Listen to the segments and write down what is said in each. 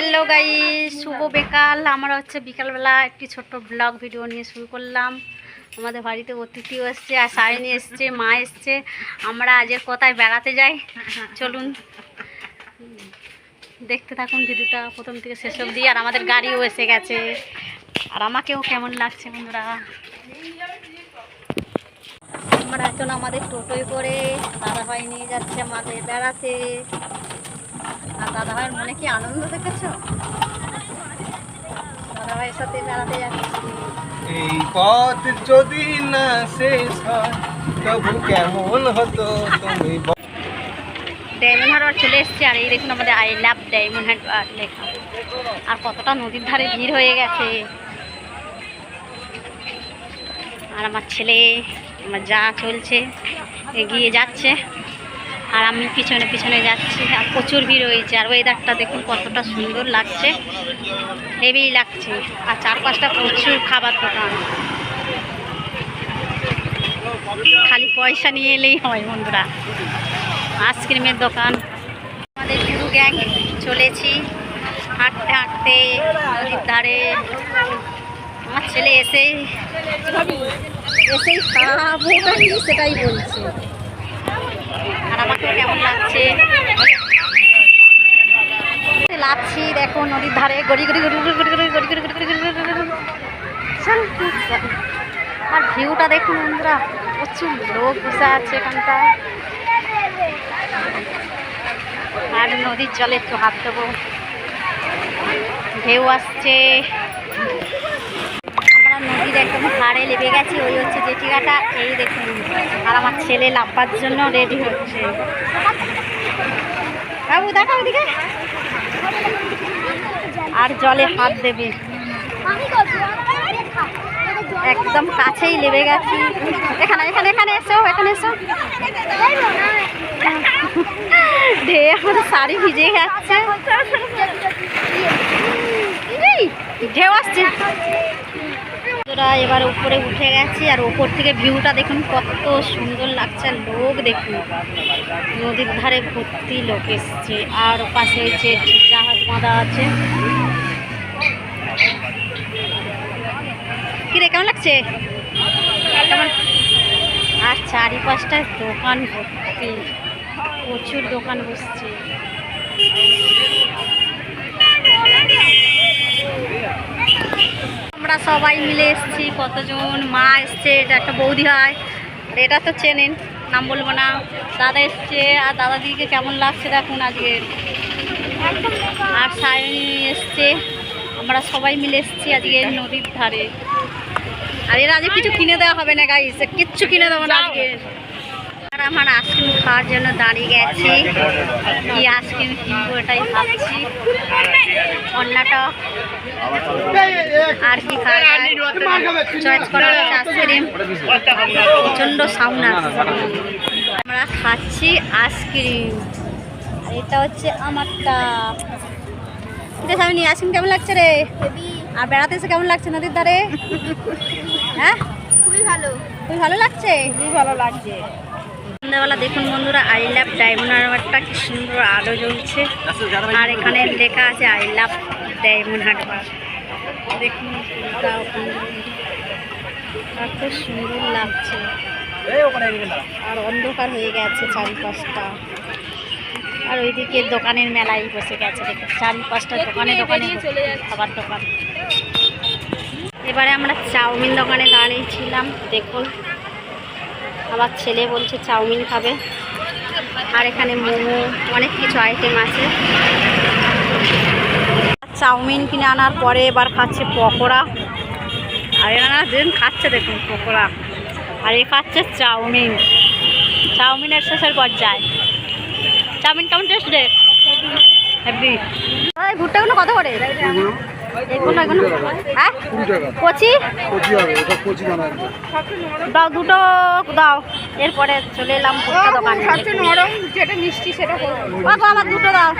Hello guys, শুভ বিকাল। আমরা হচ্ছে বিকালবেলা একটি ছোট্ট ব্লগ ভিডিও নিয়ে শুরু করলাম। আমাদের বাড়িতে অতিথিও এসছে, আর সায়নী এসছে, মা এসছে। আমরা আজের কোথায় বেড়াতে যাই, চলুন দেখতে থাকুন ভিডিওটা প্রথম থেকে শেষ অবধি। আর আমাদের গাড়িও এসে গেছে, আর আমাকেও কেমন লাগছে বন্ধুরা। আমরা এখন আমাদের টোটোয় করে দাদাভাই নিয়ে যাচ্ছে আমাদের বেড়াতে। আর দাদাভাইয়ের মনে কি আনন্দ দেখেছ, দাদাভাইয়ের সাথে বেড়াতে যাচ্ছি। এই পথ যদি না শেষ হয় তবু কেমন হতো তুমি। ডায়মন্ড হারবার চলে এসছে, আর এই দেখুন আমাদের আই লাভ ডায়মন্ড হারবার লেখা। আর কতটা নদীর ধারে ভিড় হয়ে গেছে। আর আমার ছেলে, আমার যা চলছে, এগিয়ে যাচ্ছে, আর আমি পিছনে পিছনে যাচ্ছি। আর প্রচুর ভিড় হয়েছে। আর ওয়েদারটা দেখুন কতটা সুন্দর লাগছে, হেভি লাগছে। আর চারপাশটা প্রচুর খাবার দোকান, খালি পয়সা নিয়ে এলেই হয় বন্ধুরা। আইসক্রিমের দোকান। আমাদের পুরো গ্যাং চলেছি হাঁটতে হাঁটতে নদীর ধারে। আমার ছেলে এসেই খাবো সেটাই বলছে। আর আমাকেও কেমন লাগছে, লাগছি দেখো নদীর ধারে গড়ি গড়ি গড়ি গড়ি গড়ি গড়ি গড়ি গড়ি গড়ি গড়ি। আর ভিউটা দেখুন বন্ধুরা, প্রচুর লোক বসে আছে এখানটায়। আর নদীর জলে একটু হাত দেবো, ঢেউ আসছে। আমরা নদীর একদম ধারে লেগে গেছি, ওই হচ্ছে জেটিঘাটা, এই দেখুন। আর আমার ছেলে লাফার জন্য রেডি হচ্ছে। বাবু দেখা ওদিকে, আর জলে হাত দেবে। একদম কাছেই লেগে গেছি। এখানে এখানে এখানে এসো, এখানে এসো। আমাদের শাড়ি ভিজে যাচ্ছে, ঢেউ আসছে। এবার উপরে উঠে গেছি, আর উপর থেকে ভিউটা দেখুন কত সুন্দর লাগছে। লোক দেখুন, নদীর ধারে ভর্তি লোক এসছে। আর পাশে হচ্ছে জাহাজ বাঁধা আছে। কিরে কেমন লাগছে? আর চারিপাশটায় দোকান ভর্তি, প্রচুর দোকান বসছে। আমরা সবাই মিলে এসেছি, কতজন। মা এসছে, এটা একটা বৌদি হয়, এটা তো চেনেন, নাম বলবো না। দাদা এসছে, আর দাদা দিদিকে কেমন লাগছে দেখুন আজকে। আর সায়নী এসছে, আমরা সবাই মিলে এসেছি আজকে নদীর ধারে। আর এর আজকে কিছু কিনে দেওয়া হবে না গাইস, কিচ্ছু কিনে দেবো না আজকে। আর আমার আইসক্রিম খাওয়ার জন্য দাঁড়িয়ে গেছি, কি আইসক্রিম কিনবো এটাই ভাবছি। অন্যটা আর কি খাওয়া যায় চয়েস করা হচ্ছে আইসক্রিম। প্রচণ্ড সাউন্ড আসছে। আমরা খাচ্ছি আইসক্রিম, আর এটা হচ্ছে আমারটা। আমি আইসক্রিম কেমন লাগছে রে? আর বেড়াতে এসে কেমন লাগছে নদীর ধারে? হ্যাঁ খুবই ভালো, খুবই ভালো লাগছে, খুবই ভালো লাগছে। সন্ধ্যাবেলা দেখুন বন্ধুরা, আই লাভ ডায়মন্ড হারবারটা কি সুন্দর আলো জ্বলছে। আর এখানে লেখা আছে আই লাভ ডায়মন্ড হারবার। দেখুন কত সুন্দর লাগছে। আর অন্ধকার হয়ে গেছে চারিপাশটা। আর ওইদিকে দোকানের মেলায় বসে গেছে, দেখুন চারিপাশটা দোকানে দোকানে খাবার দোকান। এবারে আমরা চাউমিন দোকানে দাঁড়িয়েছিলাম, দেখুন আমার ছেলে বলছে চাউমিন খাবে। আর এখানে মোমো, অনেক কিছু আইটেম আছে। চাউমিন কিনে আনার পরে এবার খাচ্ছে পকোড়া। আর এরা খাচ্ছে দেখুন পকোড়া, আর এ খাচ্ছে চাউমিন। চাউমিনের শেষের পর্যায়ে। চাউমিন কেমন টেস্ট রে? হেভি। ওই ভুট্টাগুলো কত করে? এগুলো এগুলো হ্যাঁ কচি দাও, দুটো দাও। এরপরে চলে এলাম ভুট্টা দোকানে। নরম যেটা মিষ্টি সেটা বাবা আমার দুটো দাও।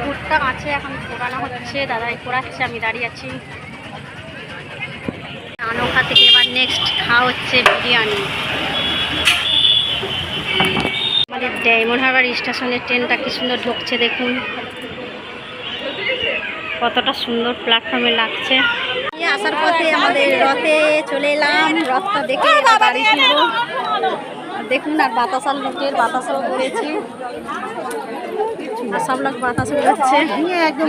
ভুট্টা আছে, এখন পোড়ানো হচ্ছে, দাদাই পোড়াচ্ছে, আমি দাঁড়িয়ে আছি। আনোখা থেকে এবার নেক্সট খাওয়া হচ্ছে বিরিয়ানি। আমাদের ডায়মন্ড হারবার স্টেশনের ট্রেনটা কি সুন্দর ঢুকছে দেখুন, কতটা সুন্দর প্ল্যাটফর্মে লাগছে। আসার পথে আমাদের রথে চলে এলাম, রথটা দেখে এবার বাড়ি ফিরবো। দেখুন আর বাতাসার লোকের বাতাসাও করেছি, আর সব লোক বাতাসও করছে একদম।